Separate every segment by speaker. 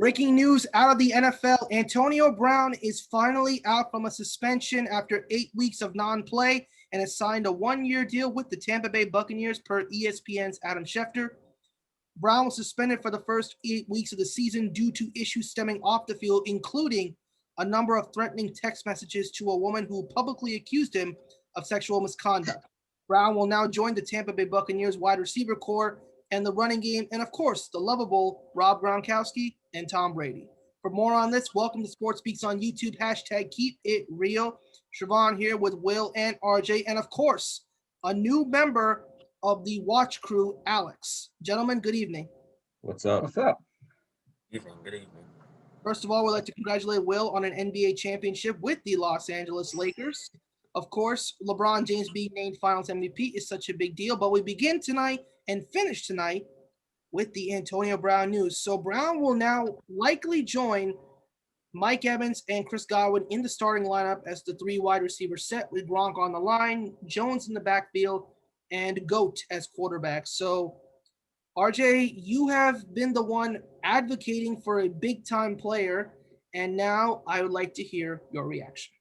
Speaker 1: Breaking news out of the NFL. Antonio Brown is finally out from a suspension after 8 weeks of non-play and has signed a one-year deal with the Tampa Bay Buccaneers per ESPN's Adam Schefter. Brown was suspended for the first 8 weeks of the season due to issues stemming off the field, including a number of threatening text messages to a woman who publicly accused him of sexual misconduct. Brown will now join the Tampa Bay Buccaneers wide receiver corps and the running game, and of course, the lovable Rob Gronkowski and Tom Brady. For more on this, welcome to Sports Speaks on YouTube. Hashtag keep it real. Sravan here with Will and RJ, and of course, a new member of the watch crew, Alex. Gentlemen, good evening.
Speaker 2: What's up?
Speaker 3: What's up?
Speaker 4: Good evening.
Speaker 1: First of all, we'd like to congratulate Will on an NBA championship with the Los Angeles Lakers. Of course, LeBron James being named Finals MVP is such a big deal, but we begin tonight and finish tonight with the Antonio Brown news. So Brown will now likely join Mike Evans and Chris Godwin in the starting lineup as the three wide receivers set with Gronk on the line, Jones in the backfield, and Goat as quarterback. So RJ, you have been the one advocating for a big-time player, and now I would like to hear your reaction.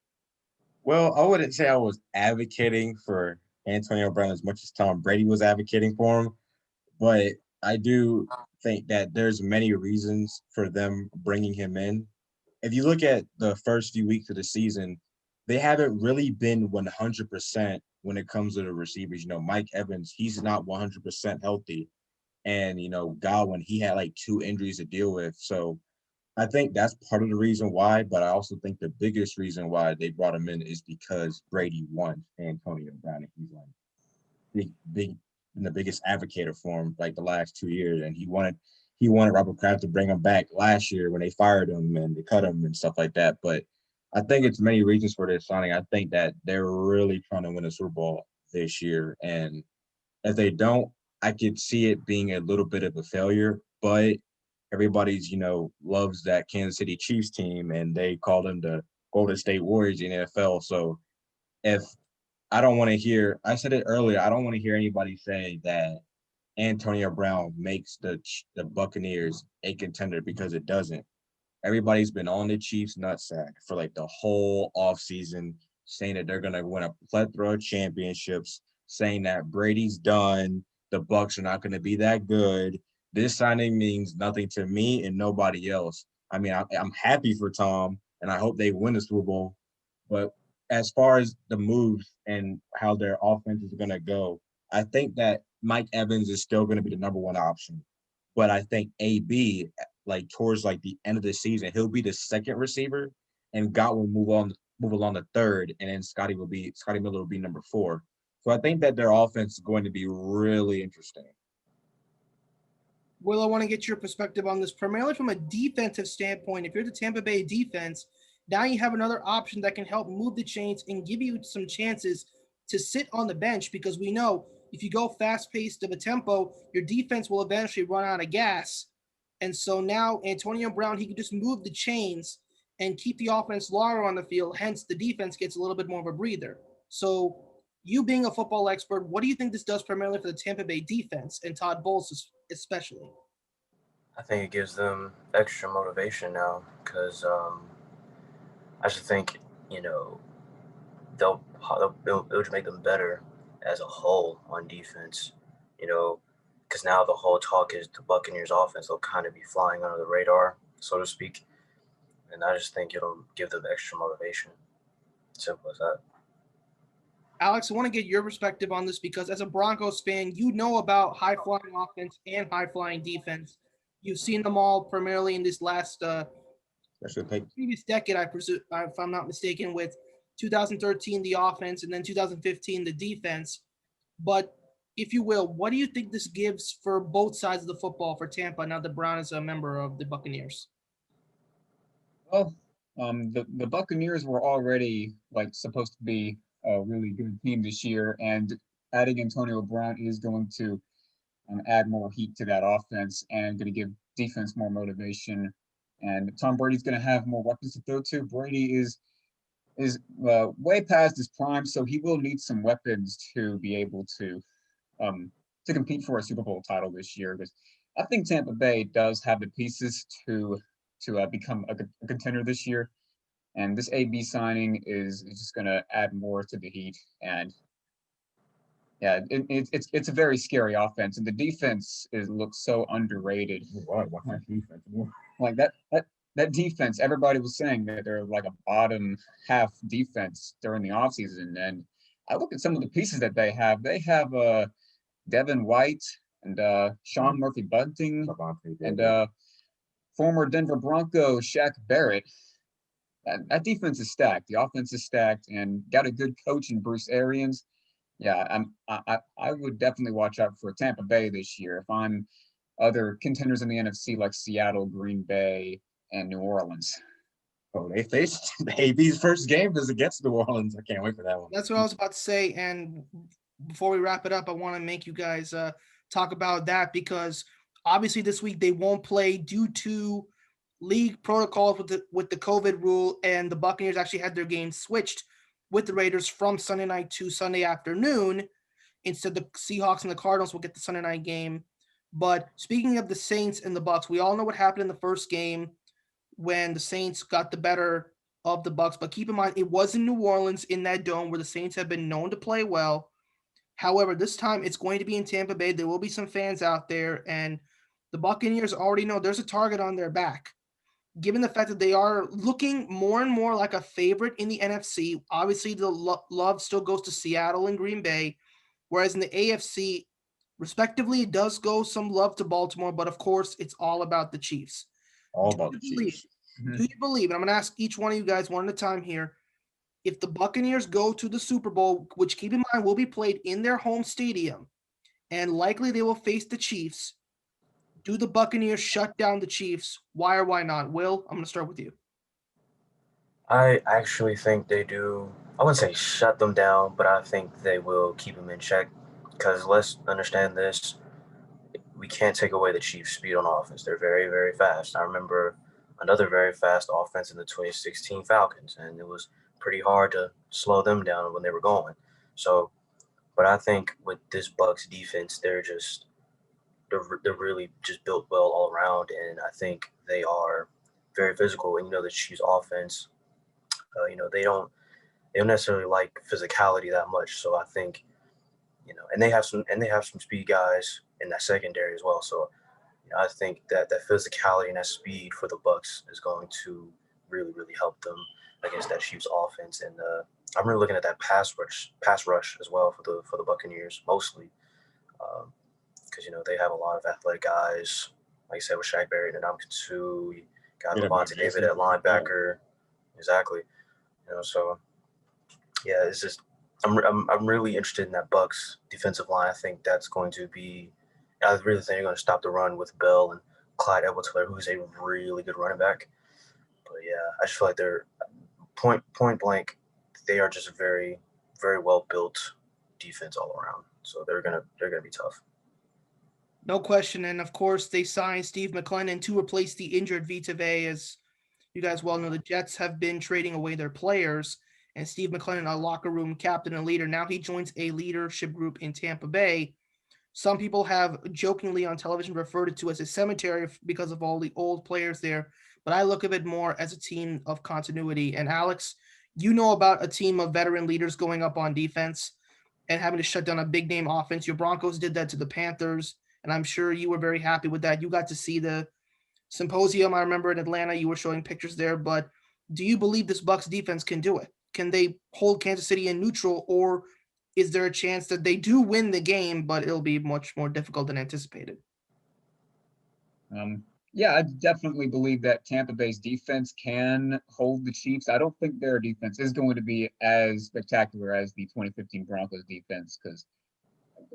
Speaker 2: Well, I wouldn't say I was advocating for Antonio Brown as much as Tom Brady was advocating for him, but I do think that there's many reasons for them bringing him in. If you look at the first few weeks of the season, they haven't really been 100% when it comes to the receivers. Mike Evans, he's not 100% healthy. And, Godwin, he had like 2 injuries to deal with. So I think that's part of the reason why, but I also think the biggest reason why they brought him in is because Brady won Antonio Brown. And he's like been the biggest advocate for him like the last 2 years. And he wanted Robert Kraft to bring him back last year when they fired him and they cut him and stuff like that. But I think it's many reasons for this signing. I think that they're really trying to win a Super Bowl this year. And if they don't, I could see it being a little bit of a failure, but everybody's, loves that Kansas City Chiefs team, and they call them the Golden State Warriors in the NFL. So if I don't want to hear, I said it earlier, I don't want to hear anybody say that Antonio Brown makes the Buccaneers a contender, because it doesn't. Everybody's been on the Chiefs nutsack for like the whole offseason, saying that they're going to win a plethora of championships, saying that Brady's done, the Bucs are not going to be that good. This signing means nothing to me and nobody else. I mean, I'm happy for Tom, and I hope they win the Super Bowl. But as far as the moves and how their offense is going to go, I think that Mike Evans is still going to be the number one option. But I think AB, like towards like the end of the season, he'll be the second receiver, and Godwin will move along the third, and then Scotty Miller will be number 4. So I think that their offense is going to be really interesting.
Speaker 1: Will, I want to get your perspective on this, primarily from a defensive standpoint. If you're the Tampa Bay defense, now you have another option that can help move the chains and give you some chances to sit on the bench, because we know if you go fast-paced of a tempo, your defense will eventually run out of gas. And so now Antonio Brown, he can just move the chains and keep the offense longer on the field. Hence, the defense gets a little bit more of a breather. So you being a football expert, what do you think this does primarily for the Tampa Bay defense and Todd Bowles especially?
Speaker 4: I think it gives them extra motivation now because I just think it'll make them better as a whole on defense. Because now the whole talk is the Buccaneers offense will kind of be flying under the radar, so to speak, and I just think it'll give them extra motivation. Simple as that.
Speaker 1: Alex, I want to get your perspective on this, because as a Broncos fan, you know about high-flying offense and high-flying defense. You've seen them all primarily in this last previous decade, I presume, if I'm not mistaken, with 2013 the offense and then 2015 the defense. But if you will, what do you think this gives for both sides of the football for Tampa now that Brown is a member of the Buccaneers?
Speaker 3: Well, the Buccaneers were already supposed to be a really good team this year, and adding Antonio Brown is going to add more heat to that offense and going to give defense more motivation. And Tom Brady's going to have more weapons to throw to. Brady is way past his prime, so he will need some weapons to be able to compete for a Super Bowl title this year. Because I think Tampa Bay does have the pieces to to become a contender this year. And this AB signing is just going to add more to the Heat. And yeah, it's a very scary offense, and the defense looks so underrated.
Speaker 2: Defense more.
Speaker 3: Like that defense, everybody was saying that they're like a bottom half defense during the offseason. And I look at some of the pieces that they have. They have Devin White and Sean Murphy Bunting and former Denver Bronco Shaq Barrett. That defense is stacked. The offense is stacked, and got a good coach in Bruce Arians. Yeah, I would definitely watch out for Tampa Bay this year. If I'm other contenders in the NFC like Seattle, Green Bay, and New Orleans.
Speaker 2: Oh, they faced AB's first game is against New Orleans. I can't wait for that one.
Speaker 1: That's what I was about to say. And before we wrap it up, I want to make you guys talk about that, because obviously this week they won't play due to league protocols with the COVID rule, and the Buccaneers actually had their game switched with the Raiders from Sunday night to Sunday afternoon. Instead, the Seahawks and the Cardinals will get the Sunday night game. But speaking of the Saints and the Bucs, we all know what happened in the first game when the Saints got the better of the Bucs. But keep in mind, it was in New Orleans in that dome where the Saints have been known to play well. However, this time it's going to be in Tampa Bay. There will be some fans out there, and the Buccaneers already know there's a target on their back. Given the fact that they are looking more and more like a favorite in the NFC, obviously the love still goes to Seattle and Green Bay, whereas in the AFC, respectively, it does go some love to Baltimore, but of course, it's all about the Chiefs.
Speaker 2: All about the Chiefs.
Speaker 1: Do you believe, and I'm going to ask each one of you guys one at a time here, if the Buccaneers go to the Super Bowl, which keep in mind will be played in their home stadium, and likely they will face the Chiefs, do the Buccaneers shut down the Chiefs? Why or why not? Will, I'm going to start with you.
Speaker 4: I actually think they do. I wouldn't say shut them down, but I think they will keep them in check. Because let's understand this: we can't take away the Chiefs' speed on offense. They're very, very fast. I remember another very fast offense in the 2016 Falcons, and it was pretty hard to slow them down when they were going. So, but I think with this Bucs defense, they're really just built well all around, and I think they are very physical. And the Chiefs' offense, they don't necessarily like physicality that much. So I think, and they have some speed guys in that secondary as well. So I think that physicality and that speed for the Bucs is going to really, really help them against that Chiefs offense. And I'm really looking at that pass rush as well for the Buccaneers mostly, because they have a lot of athletic guys, like you said, with Shaq Barrett and Ndamukong Suh. You got Levante David at linebacker, exactly. So yeah, it's just I'm really interested in that Bucs defensive line. I think that's going to be. I really think they're going to stop the run with Bell and Clyde Edwards-Helaire, who's a really good running back. But yeah, I just feel like they're point blank. They are just a very, very well built defense all around. So they're gonna be tough.
Speaker 1: No question. And of course, they signed Steve McLendon to replace the injured Vita Vea. As you guys well know, the Jets have been trading away their players. And Steve McLendon, a locker room captain and leader, now he joins a leadership group in Tampa Bay. Some people have jokingly on television referred it to as a cemetery because of all the old players there. But I look at it more as a team of continuity. And Alex, you know about a team of veteran leaders going up on defense and having to shut down a big name offense. Your Broncos did that to the Panthers, and I'm sure you were very happy with that. You got to see the symposium. I remember in Atlanta, you were showing pictures there. But do you believe this Bucs defense can do it? Can they hold Kansas City in neutral, or is there a chance that they do win the game, but it'll be much more difficult than anticipated?
Speaker 3: Yeah, I definitely believe that Tampa Bay's defense can hold the Chiefs. I don't think their defense is going to be as spectacular as the 2015 Broncos defense, because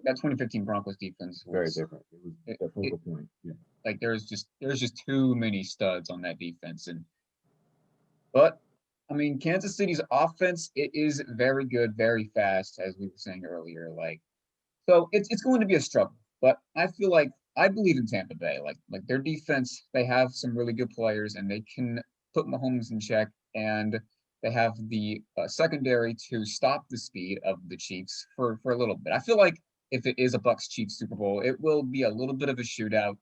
Speaker 3: that 2015 Broncos defense was
Speaker 2: very different. It was a focal point. Yeah.
Speaker 3: Like there's just too many studs on that defense, but I mean, Kansas City's offense, it is very good, very fast, as we were saying earlier. So it's going to be a struggle, but I feel like I believe in Tampa Bay. Like their defense, they have some really good players, and they can put Mahomes in check, and they have the secondary to stop the speed of the Chiefs for a little bit. I feel like if it is a Bucs Chiefs Super Bowl, it will be a little bit of a shootout,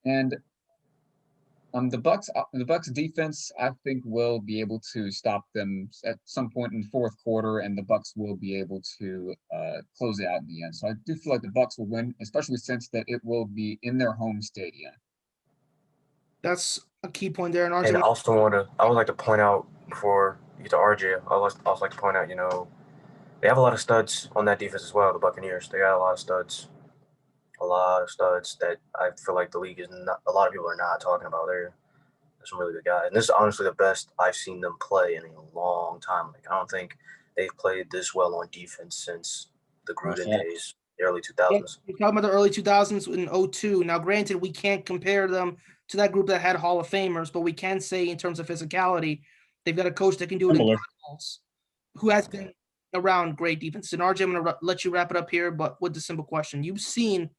Speaker 3: and The Bucs defense, I think, will be able to stop them at some point in the fourth quarter, and the Bucs will be able to close it out in the end. So I do feel like the Bucs will win, especially since that it will be in their home stadium.
Speaker 1: That's a key point there. And
Speaker 4: And
Speaker 1: RJ,
Speaker 4: I would like to point out before you get to RJ, I also like to point out, they have a lot of studs on that defense as well. The Buccaneers, they got a lot of studs that I feel like the league is not. A lot of people are not talking about. They're some really good guys, and this is honestly the best I've seen them play in a long time. Like I don't think they've played this well on defense since the Gruden days, the early 2000s.
Speaker 1: you're talking about the early 2000s in 02. Now, granted, we can't compare them to that group that had Hall of Famers, but we can say in terms of physicality, they've got a coach that can do it in balls, who has been around great defense. And RJ, I'm going to let you wrap it up here, but with the simple question. You've seen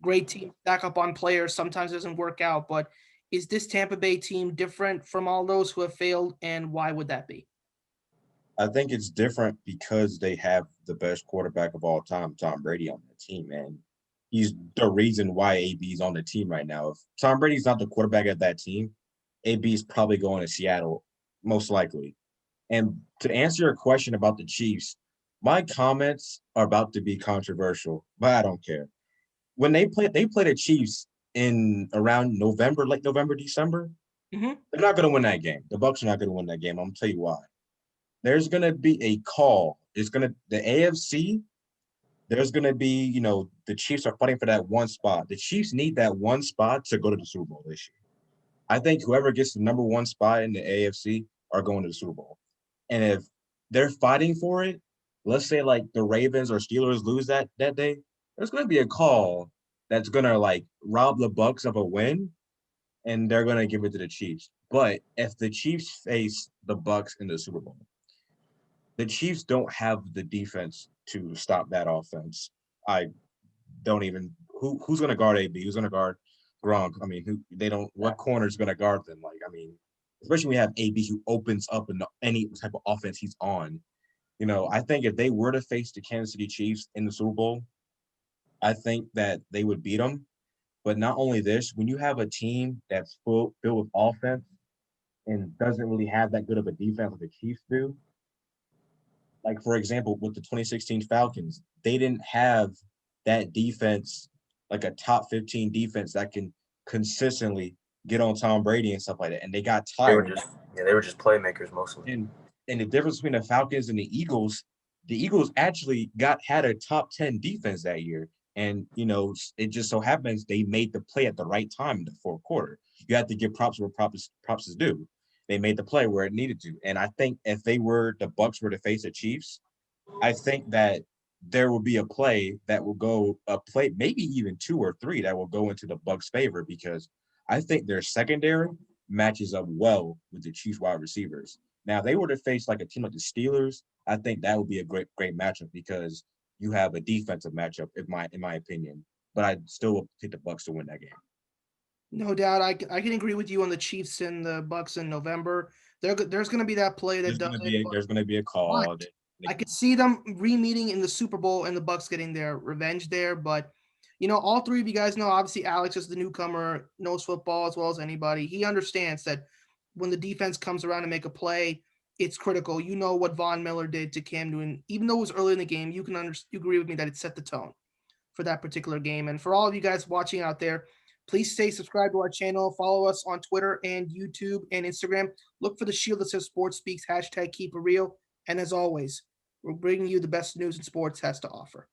Speaker 1: great teams stack up on players. Sometimes it doesn't work out, but is this Tampa Bay team different from all those who have failed, and why would that be?
Speaker 2: I think it's different because they have the best quarterback of all time, Tom Brady, on the team, and he's the reason why AB is on the team right now. If Tom Brady's not the quarterback of that team, AB is probably going to Seattle, most likely. And to answer your question about the Chiefs, my comments are about to be controversial, but I don't care. When they play the Chiefs in around November, late November, December,
Speaker 1: Mhm.
Speaker 2: they're not going to win that game. The Bucs are not going to win that game. I'm going to tell you why. There's going to be a call. The AFC, there's going to be, the Chiefs are fighting for that one spot. The Chiefs need that one spot to go to the Super Bowl this year. I think whoever gets the number one spot in the AFC are going to the Super Bowl. And if they're fighting for it, let's say like the Ravens or Steelers lose that day, there's going to be a call that's going to like rob the Bucs of a win, and they're going to give it to the Chiefs. But if the Chiefs face the Bucs in the Super Bowl, the Chiefs don't have the defense to stop that offense. I don't even who's going to guard AB? Who's going to guard Gronk? I mean, what corner is going to guard them? Like, I mean, especially when we have AB who opens up in any type of offense he's on. I think if they were to face the Kansas City Chiefs in the Super Bowl, I think that they would beat them. But not only this, when you have a team that's filled with offense and doesn't really have that good of a defense like the Chiefs do, like for example, with the 2016 Falcons, they didn't have that defense, like a top 15 defense that can consistently get on Tom Brady and stuff like that. And they got tired.
Speaker 4: They were just playmakers mostly.
Speaker 2: And the difference between the Falcons and the Eagles actually had a top 10 defense that year. And, it just so happens they made the play at the right time in the fourth quarter. You have to give props where props is due. They made the play where it needed to. And I think if the Bucs were to face the Chiefs, I think that there will be a play that will go maybe even 2 or 3 that will go into the Bucs' favor, because I think their secondary matches up well with the Chiefs wide receivers. Now, if they were to face like a team like the Steelers, I think that would be a great matchup, because you have a defensive matchup, in my opinion. But I still will pick the Bucs to win that game.
Speaker 1: No doubt, I can agree with you on the Chiefs and the Bucs in November. There's going to be that play that does it.
Speaker 2: There's going to be a call.
Speaker 1: I could see them re-meeting in the Super Bowl and the Bucs getting their revenge there. But all three of you guys know, obviously Alex is the newcomer, knows football as well as anybody. He understands that when the defense comes around to make a play, it's critical. You know what Von Miller did to Cam Newton, even though it was early in the game. You agree with me that it set the tone for that particular game. And for all of you guys watching out there, please stay subscribed to our channel. Follow us on Twitter and YouTube and Instagram. Look for the shield that says Sports Speaks, #Keep It Real. And as always, we're bringing you the best news in sports has to offer.